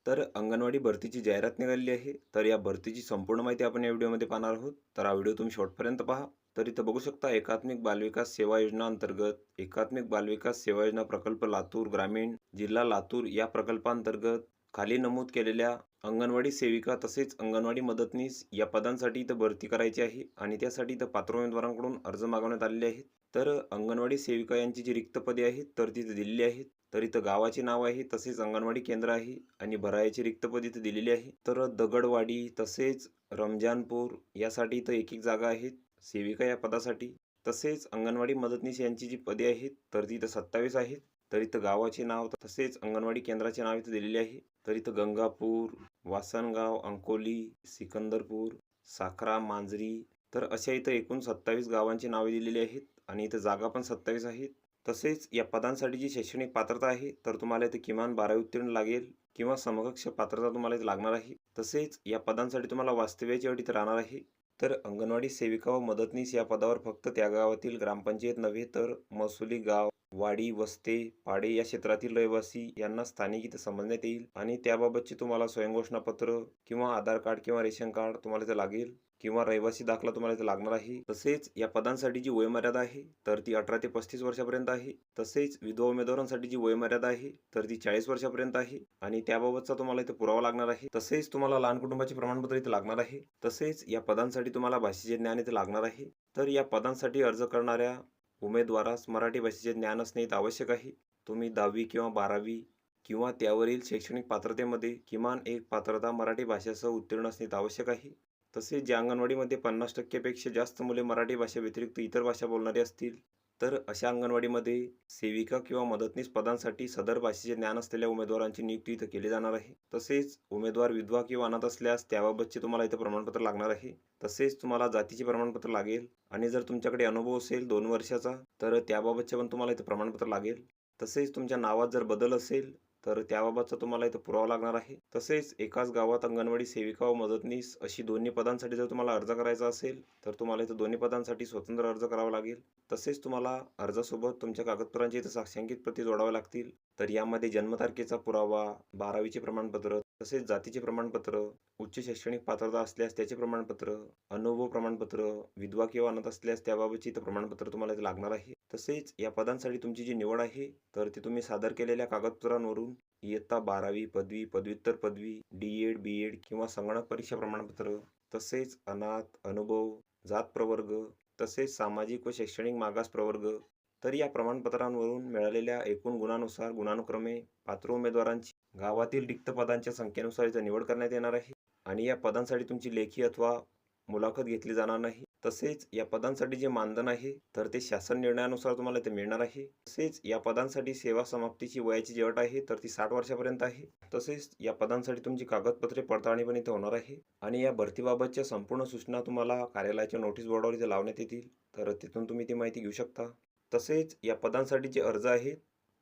तर अंगणवाडी भरतीची जाहिरात निघालेली आहे. तर या भरतीची संपूर्ण माहिती आपण या व्हिडिओमध्ये पाहणार आहोत. तर हा व्हिडिओ तुम्ही शेवटपर्यंत पहा. तर इथं बघू शकता एकात्मिक बालविकास सेवा योजना अंतर्गत एकात्मिक बालविकास सेवा योजना प्रकल्प लातूर ग्रामीण जिल्हा लातूर या प्रकल्पांतर्गत खाली नमूद केलेल्या अंगणवाडी सेविका तसेच अंगणवाडी मदतनीस या पदांसाठी इथं भरती करायची आहे आणि त्यासाठी इथं पात्र उमेदवारांकडून अर्ज मागवण्यात आलेले आहेत. तर अंगणवाडी सेविका यांची जी रिक्त पदे आहेत तर तिथे दिलेली आहेत. तर इथं गावाचे नाव आहे तसेच अंगणवाडी केंद्र आहे आणि भरायची रिक्त पदे इथं दिलेली आहे. तर दगडवाडी तसेच रमजानपूर यासाठी इथं एक जागा आहेत सेविका या पदासाठी. तसेच अंगणवाडी मदतनीस यांची जी पदे आहेत तर ती इथं 27 आहेत. तर इथं गावाचे नाव तसेच अंगणवाडी केंद्राचे नाव इथं दिलेले आहे. तर इथं गंगापूर, वासनगाव, अंकोली, सिकंदरपूर, साखरा, मांजरी तर अशा इथं एकूण 27 गावांची नावे दिलेली आहेत आणि इथं जागा पण 27 आहेत. तसेच या पदांसाठी जी शैक्षणिक पात्रता आहे तर तुम्हाला इथे किमान 12वी उत्तीर्ण लागेल किंवा समकक्ष पात्रता तुम्हाला इथे लागणार आहे. तसेच या पदांसाठी तुम्हाला वास्तव्याची अट इथे राहणार आहे. तर अंगणवाडी सेविका व मदतनीस या पदावर फक्त त्या गावातील ग्रामपंचायत नव्हे तर महसुली गाव, वाडी, वस्ते, पाडे या क्षेत्रातील रहिवासी यांना स्थानिक इथे समजण्यात येईल आणि त्याबाबतचे तुम्हाला स्वयंघोषणापत्र किंवा आधार कार्ड किंवा रेशन कार्ड तुम्हाला इथे लागेल किंवा रहिवासी दाखला तुम्हाला इथे लागणार आहे. तसेच या पदांसाठी जी वयोमर्यादा आहे तर ती 18 ते 35 वर्षापर्यंत आहे. तसेच विधवा उमेदवारांसाठी जी वयोमर्यादा आहे तर ती 40 वर्षापर्यंत आहे आणि त्याबाबतचा तुम्हाला इथे पुरावा लागणार आहे. तसेच तुम्हाला लहान कुटुंबाचे प्रमाणपत्र इथे लागणार आहे. तसेच या पदांसाठी तुम्हाला भाषेचे ज्ञान इथे लागणार आहे. तर या पदांसाठी अर्ज करणाऱ्या उमेदवारास मराठी भाषेचे ज्ञान असणे इथे आवश्यक आहे. तुम्ही 10वी किंवा 12वी किंवा त्यावरील शैक्षणिक पात्रतेमध्ये किमान एक पात्रता मराठी भाषेसह उत्तीर्ण असणे आवश्यक आहे. तसेच ज्या अंगणवाडीमध्ये 50% पेक्षा जास्त मुले मराठी भाषे व्यतिरिक्त इतर भाषा बोलणारे असतील तर अशा अंगणवाडीमध्ये सेविका किंवा मदतनीस पदांसाठी सदर भाषेचे ज्ञान असलेल्या उमेदवारांची नियुक्ती इथं केली जाणार आहे. तसेच उमेदवार विधवा किंवा अनाथ असल्यास त्याबाबतचे तुम्हाला इथं प्रमाणपत्र लागणार आहे. तसेच तुम्हाला जातीचे प्रमाणपत्र लागेल आणि जर तुमच्याकडे अनुभव असेल 2 वर्षाचा तर त्याबाबतचे पण तुम्हाला इथं प्रमाणपत्र लागेल. तसेच तुमच्या नावात जर बदल असेल तर त्याबाबतचा तुम्हाला इथं पुरावा लागणार आहे. तसेच एकाच गावात अंगणवाडी सेविका व मदतनीस अशी दोन्ही पदांसाठी जर तुम्हाला अर्ज करायचा असेल तर तुम्हाला इथं दोन्ही पदांसाठी स्वतंत्र अर्ज करावा लागेल. तसेच तुम्हाला अर्जासोबत तुमच्या कागदपत्रांची इथं साक्षांकित प्रती जोडाव्या लागतील. तर यामध्ये जन्मतारखेचा पुरावा, 12वीचे प्रमाणपत्र, तसेच जातीचे प्रमाणपत्र, उच्च शैक्षणिक पात्रता असल्यास त्याचे प्रमाणपत्र, अनुभव प्रमाणपत्र, विधवा किंवा अनाथ असल्यास त्याबाबतची इथं प्रमाणपत्र तुम्हाला इथे लागणार आहे. तसेच या पदांसाठी तुमची जी निवड आहे तर ती तुम्ही सादर केलेल्या कागदपत्रांवरून इयत्ता 12वी, पदवी, पदव्युत्तर पदवी, डी.एड., बी.एड. किंवा संगणक परीक्षा प्रमाणपत्र, तसेच अनाथ, अनुभव, जात प्रवर्ग, तसेच सामाजिक व शैक्षणिक मागास प्रवर्ग तर या प्रमाणपत्रांवरून मिळालेल्या एकूण गुणानुसार गुणानुक्रमे पात्र उमेदवारांची गावातील रिक्त पदांच्या संख्येनुसार इथं निवड करण्यात येणार आहे आणि या पदांसाठी तुमची लेखी अथवा मुलाखत घेतली जाणार नाही. तसेच या पदांसाठी जे मानधन आहे तर ते शासन निर्णयानुसार तुम्हाला ते मिळणार आहे. तसेच या पदांसाठी सेवा समाप्तीची वयाची जी अट आहे तर ती 60 वर्षापर्यंत आहे. तसेच या पदांसाठी तुमची कागदपत्रे पडताळणी पण इथे होणार आहे आणि या भरतीबाबतच्या संपूर्ण सूचना तुम्हाला कार्यालयाच्या नोटीस बोर्डावर इथे लावण्यात येतील. तर तिथून तुम्ही ती माहिती घेऊ शकता. तसेच या पदांसाठी जे अर्ज आहेत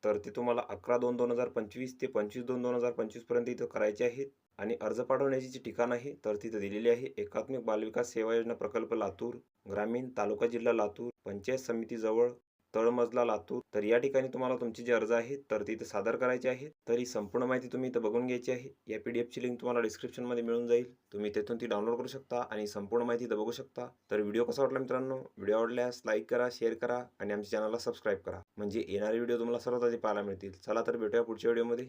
तर ते तुम्हाला 11/2/2025 ते 25/2/2025 पर्यंत इथं करायचे आहेत आणि अर्ज पाठवण्याची जी ठिकाण आहे तर तिथं दिलेली आहे एकात्मिक बालविकास सेवा योजना प्रकल्प लातूर ग्रामीण तालुका जिल्हा लातूर पंचायत समिती जवळ तळमजला लातूर. तर या ठिकाणी तुम्हाला तुमचे जे अर्ज आहेत तर तिथे सादर करायचे आहेत. तर ही संपूर्ण माहिती तुम्ही इथं बघून घ्यायची आहे. या PDF ची लिंक तुम्हाला डिस्क्रिप्शनमध्ये मिळून जाईल. तुम्ही तेथून ती डाउनलोड करू शकता आणि संपूर्ण माहिती इथं बघू शकता. तर व्हिडिओ कसा वाटला मित्रांनो? व्हिडिओ आवडल्यास लाईक करा, शेअर करा आणि आमच्या चॅनलला सबस्क्राईब करा म्हणजे येणारे व्हिडिओ तुम्हाला सर्वात आधी पाहायला मिळतील. चला तर भेटूया पुढच्या व्हिडिओमध्ये.